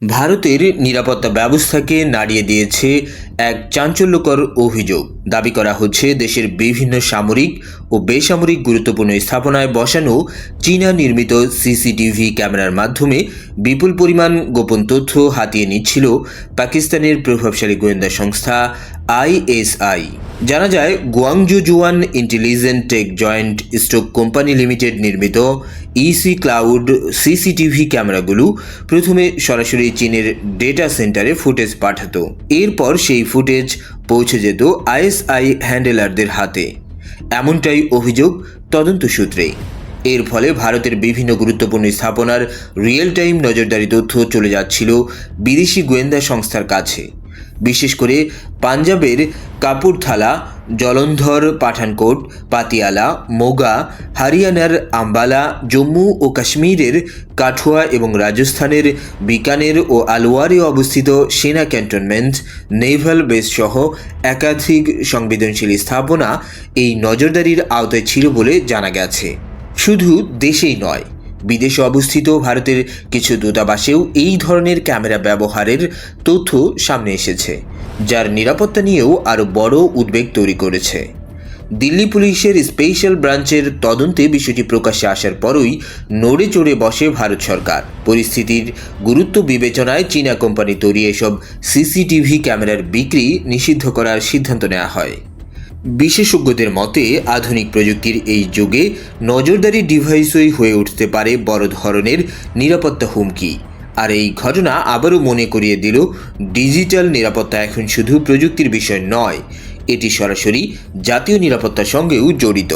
ভারতের নিরাপত্তা ব্যবস্থাকে নাড়িয়ে দিয়েছে এক চাঞ্চল্যকর অভিযোগ। দাবি করা হচ্ছে দেশের বিভিন্ন সামরিক ও বেসামরিক গুরুত্বপূর্ণ স্থাপনায় বসানো চীনা নির্মিত সিসিটিভি ক্যামেরার মাধ্যমে বিপুল পরিমাণ গোপন তথ্য হাতিয়ে নিচ্ছিল পাকিস্তানের প্রভাবশালী গোয়েন্দা সংস্থা আইএসআই। জানা যায়, Guangzhou Juan intelligent tech joint stock company limited নির্মিত ইসি ক্লাউড সিসিটিভি ক্যামেরাগুলো প্রথমে সরাসরি চীনের ডেটা সেন্টারে ফুটেজ পাঠাতো। এরপর সেই ফুটেজ পৌঁছে যেত আইএসআই হ্যান্ডেলারদের হাতে। এমনটাই অভিযোগ তদন্ত সূত্রে। এর ফলে ভারতের বিভিন্ন গুরুত্বপূর্ণ স্থাপনার রিয়েল টাইম নজরদারি তথ্য চলে যাচ্ছিল বিদেশি গোয়েন্দা সংস্থার কাছে। বিশেষ করে পাঞ্জাবের কাপুরথালা, জলন্ধর, পাঠানকোট, পাতিয়ালা, মোগা, হরিয়ানার আম্বালা, জম্মু ও কাশ্মীরের কাঠুয়া এবং রাজস্থানের বিকানের ও আলওয়ারে অবস্থিত সেনা ক্যান্টনমেন্ট, নেভাল বেস সহ একাধিক সংবেদনশীল স্থাপনা এই নজরদারির আওতায় ছিল বলে জানা গেছে। শুধু দেশেই নয়, বিদেশে অবস্থিত ভারতের কিছু দূতাবাসেও এই ধরনের ক্যামেরা ব্যবহারের তথ্য সামনে এসেছে, যার নিরাপত্তা নিয়েও আরও বড় উদ্বেগ তৈরি করেছে। দিল্লি পুলিশের স্পেশাল ব্রাঞ্চের তদন্তে বিষয়টি প্রকাশ্যে আসার পরই নড়ে চড়ে বসে ভারত সরকার। পরিস্থিতির গুরুত্ব বিবেচনায় চীনা কোম্পানি তৈরি এসব সিসিটিভি ক্যামেরার বিক্রি নিষিদ্ধ করার সিদ্ধান্ত নেওয়া হয়। বিশেষজ্ঞদের মতে, আধুনিক প্রযুক্তির এই যুগে নজরদারি ডিভাইসই হয়ে উঠতে পারে বড় ধরনের নিরাপত্তা হুমকি। আর এই ঘটনা আবারও মনে করিয়ে দিল, ডিজিটাল নিরাপত্তা এখন শুধু প্রযুক্তির বিষয় নয়, এটি সরাসরি জাতীয় নিরাপত্তার সঙ্গেও জড়িত।